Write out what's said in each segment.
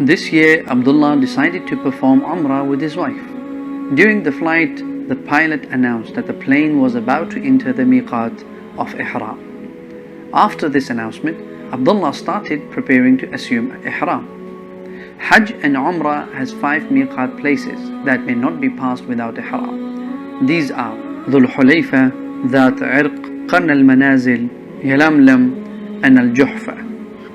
This year, Abdullah decided to perform Umrah with his wife. During the flight, the pilot announced that the plane was about to enter the miqat of Ihram. After this announcement, Abdullah started preparing to assume Ihram. Hajj and Umrah has 5 miqat places that may not be passed without Ihram. These are Dhul Hulayfa, Dhat Irq, Qarn al-Manazil, Yalamlam and Al-Juhfa.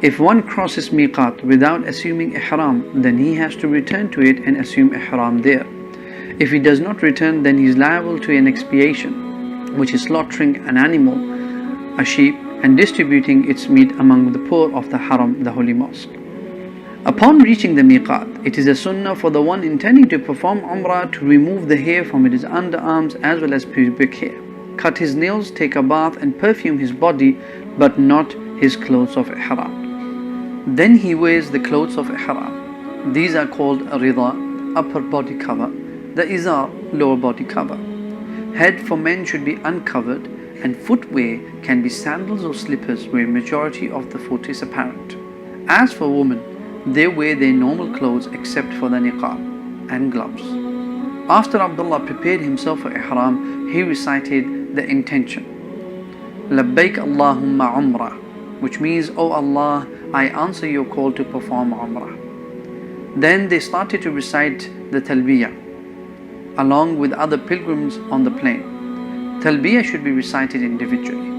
If one crosses miqat without assuming Ihram, then he has to return to it and assume Ihram there. If he does not return, then he is liable to an expiation, which is slaughtering an animal, a sheep, and distributing its meat among the poor of the Haram, the holy mosque. Upon reaching the miqat, it is a sunnah for the one intending to perform Umrah to remove the hair from his underarms as well as pubic hair, cut his nails, take a bath and perfume his body, but not his clothes of Ihram. Then he wears the clothes of Ihram. These are called a rida, upper body cover, the izar, lower body cover. Head for men should be uncovered, and footwear can be sandals or slippers where majority of the foot is apparent. As for women, they wear their normal clothes except for the niqab and gloves. After Abdullah prepared himself for Ihram, he recited the intention, Labbaik Allahumma Umrah, which means, O Allah, I answer your call to perform Umrah. Then they started to recite the Talbiyah along with other pilgrims on the plane. Talbiyah should be recited individually.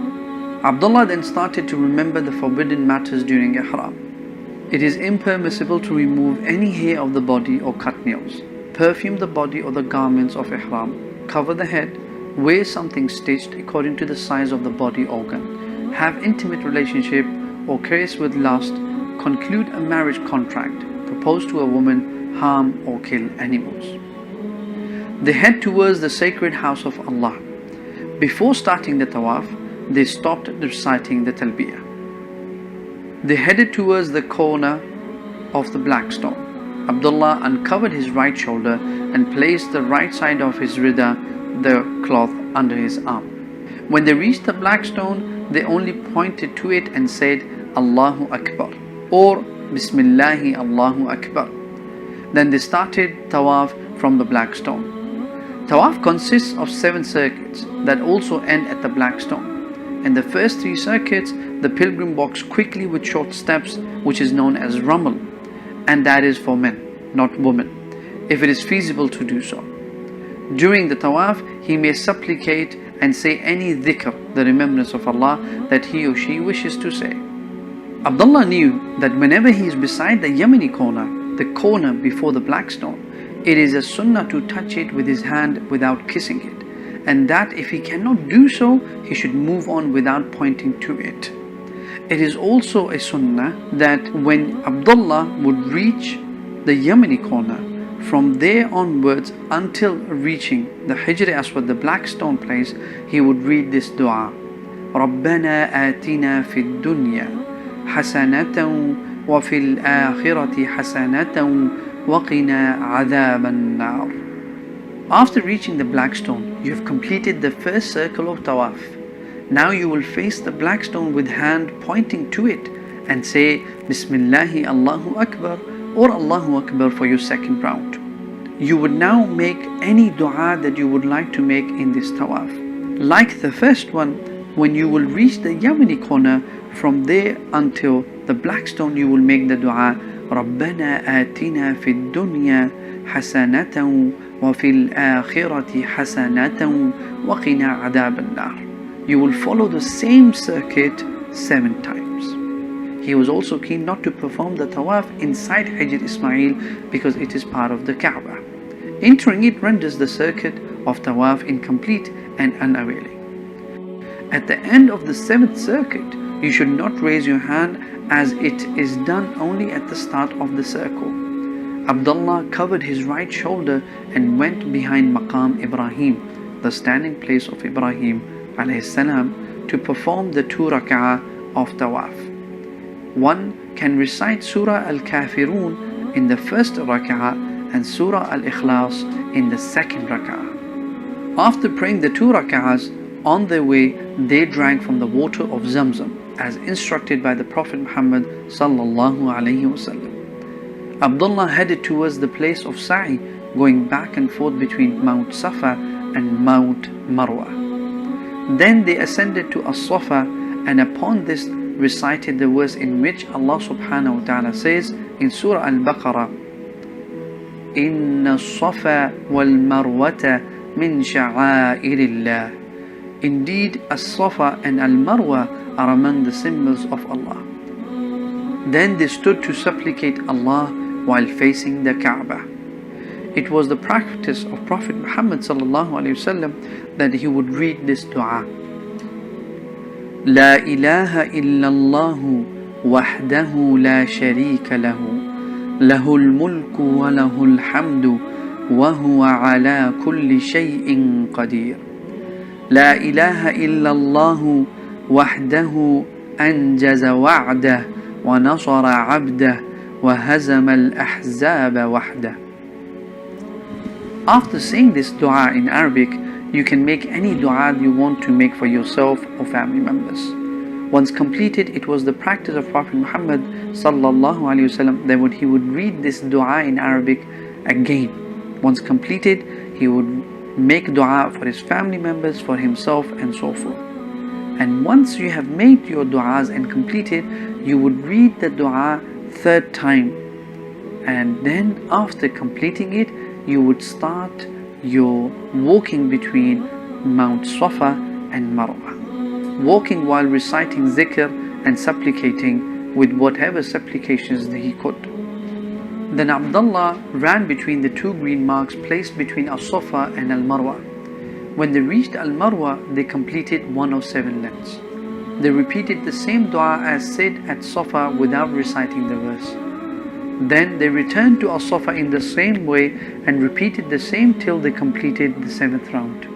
Abdullah then started to remember the forbidden matters during Ihram. It is impermissible to remove any hair of the body or cut nails, perfume the body or the garments of Ihram, cover the head, wear something stitched according to the size of the body organ, have intimate relationship or caress with lust, conclude a marriage contract, propose to a woman, harm or kill animals. They head towards the sacred house of Allah. Before starting the tawaf, they stopped reciting the talbiyah. They headed towards the corner of the black stone. Abdullah uncovered his right shoulder and placed the right side of his rida, the cloth, under his arm. When they reached the black stone, they only pointed to it and said, Allahu Akbar, or Bismillahi Allahu Akbar. Then they started tawaf from the black stone. Tawaf consists of 7 circuits that also end at the black stone. In the first 3 circuits, the pilgrim walks quickly with short steps, which is known as ramal, and that is for men, not women, if it is feasible to do so. During the tawaf, he may supplicate and say any dhikr, the remembrance of Allah, that he or she wishes to say. Abdullah knew that whenever he is beside the Yemeni corner, the corner before the black stone, it is a sunnah to touch it with his hand without kissing it, and that if he cannot do so, he should move on without pointing to it. It is also a sunnah that when Abdullah would reach the Yemeni corner, from there onwards until reaching the Hijr Aswad, the black stone place, he would read this dua, رَبَّنَا آتِنَا فِي الدُّنْيَا حَسَنَةً وَفِي الْآخِرَةِ حَسَنَةً وَقِنَا عَذَابَ النَّارِ. After reaching the black stone, you have completed the first circle of tawaf. Now you will face the black stone with hand pointing to it and say Bismillahi Allahu Akbar or Allahu Akbar for your second round. You would now make any dua that you would like to make in this tawaf. Like the first one, when you will reach the Yemeni corner, from there until the black stone you will make the dua رَبَّنَا آتِنَا فِي الدُّنْيَا حَسَنَةً وَفِي الْآخِرَةِ حَسَنَةً وَقِنَا عَذَابَ النَّارِ. You will follow the same circuit 7 times. He was also keen not to perform the tawaf inside Hijr Ismail because it is part of the Kaaba. Entering it renders the circuit of tawaf incomplete and unavailing. At the end of the 7th circuit, you should not raise your hand as it is done only at the start of the circle. Abdullah covered his right shoulder and went behind Maqam Ibrahim, the standing place of Ibrahim alayhi salam, to perform the 2 rak'ah of tawaf. One can recite Surah Al-Kafirun in the first rak'ah and Surah Al-Ikhlas in the second rak'ah. After praying the 2 rak'ahs, on their way they drank from the water of Zamzam, as instructed by the Prophet Muhammad sallallahu alaihi wasallam. Abdullah headed towards the place of Sa'i, going back and forth between Mount Safa and Mount Marwa. Then they ascended to As-Safa, and upon this recited the verse in which Allah subhanahu wa ta'ala says in Surah Al-Baqarah, Inna as-Safa wal-Marwata min sha'airillah. Indeed, As-Safa and Al-Marwa are among the symbols of Allah. Then they stood to supplicate Allah while facing the Kaaba. It was the practice of Prophet Muhammad ﷺ that he would read this dua. لا إله إلا الله وحده لا شريك له له الملك وله الحمد وهو على كل شيء قدير لا إله إلا الله وحده أنجز وعده ونصر عبده وهزم الأحزاب وحده. After saying this dua in Arabic, you can make any dua you want to make for yourself or family members. Once completed, it was the practice of Prophet Muhammad ﷺ that he would read this dua in Arabic again. Once completed, he would make dua for his family members, for himself, and so forth. And once you have made your duas and completed, you would read the dua third time. And then after completing it, you would start your walking between Mount Safa and Marwa, walking while reciting zikr and supplicating with whatever supplications that he could. Then Abdullah ran between the two green marks placed between As-Safa and Al-Marwa. When they reached Al-Marwa, they completed one of 7 lengths. They repeated the same dua as said at Safa without reciting the verse. Then they returned to As-Safa in the same way and repeated the same till they completed the 7th round.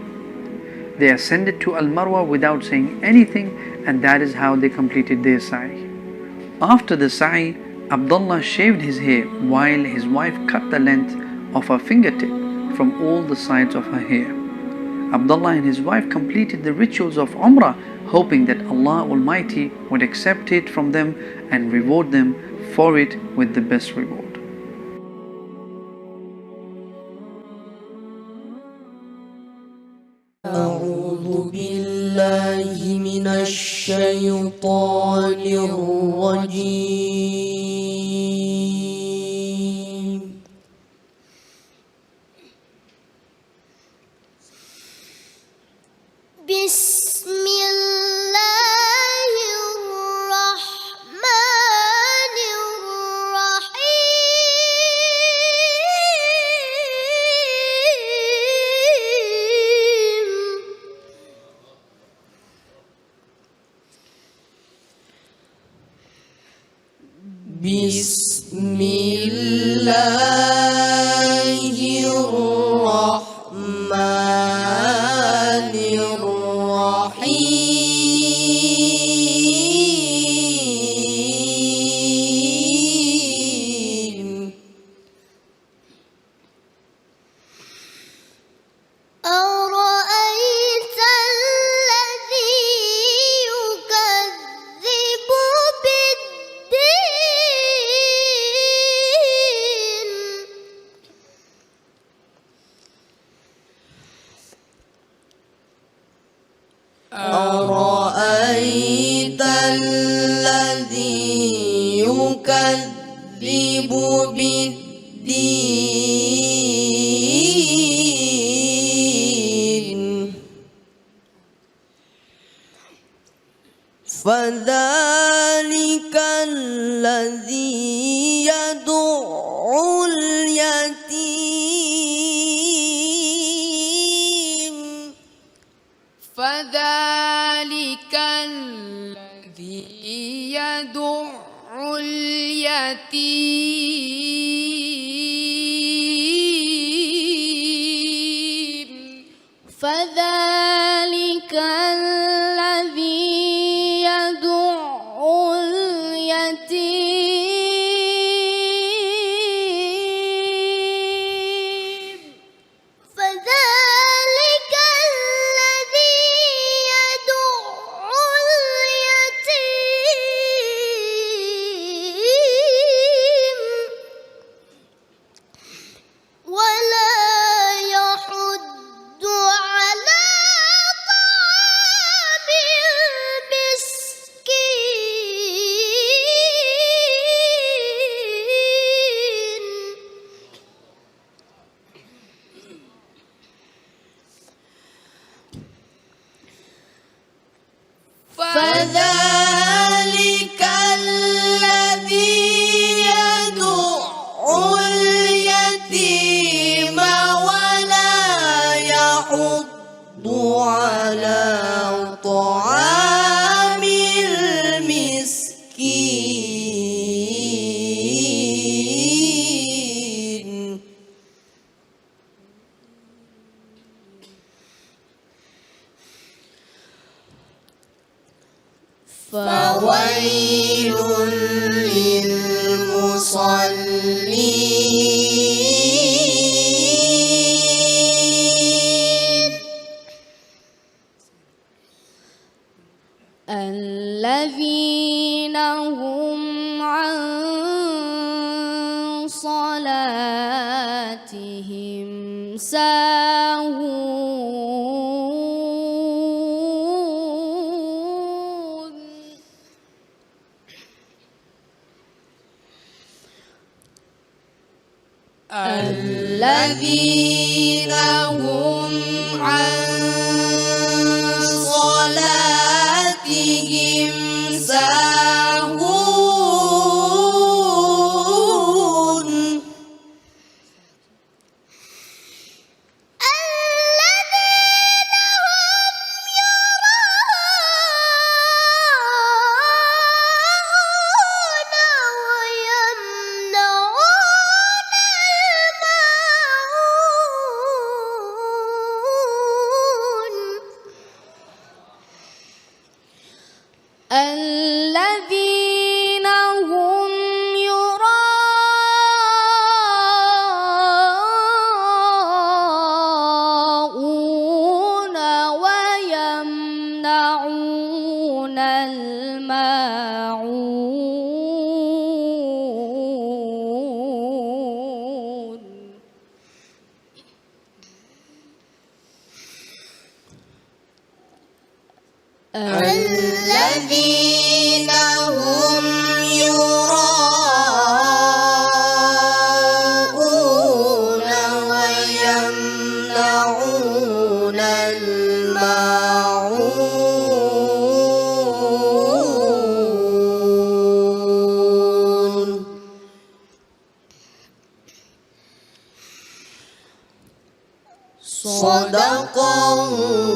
They ascended to Al-Marwa without saying anything, and that is how they completed their sa'i. After the sa'i, Abdullah shaved his hair while his wife cut the length of her fingertip from all the sides of her hair. Abdullah and his wife completed the rituals of Umrah, hoping that Allah Almighty would accept it from them and reward them for it with the best reward. أعوذ بالله من الشيطان الرجيم بسم الله الرحمن الرحيم بسم الله الرحمن الرحيم أرأيت الذي يكذب بالدين أرأيت الذي يكذب بالدين فذلك الذي يدع اليتيم فذلك الذي يدع اليتيم فذلك الذي يدع اليتيم فذلك الذي يدع اليتيم وويل للمصلين الذين هم عن صلاتهم ساهون الذين هم عن صلاتهم ساهون الذين هم يراءون ويمنعون الماعون الذين هم يراءون ويمنعون الماعون الذين هم يراءون ويمنعون الماعون صدق الله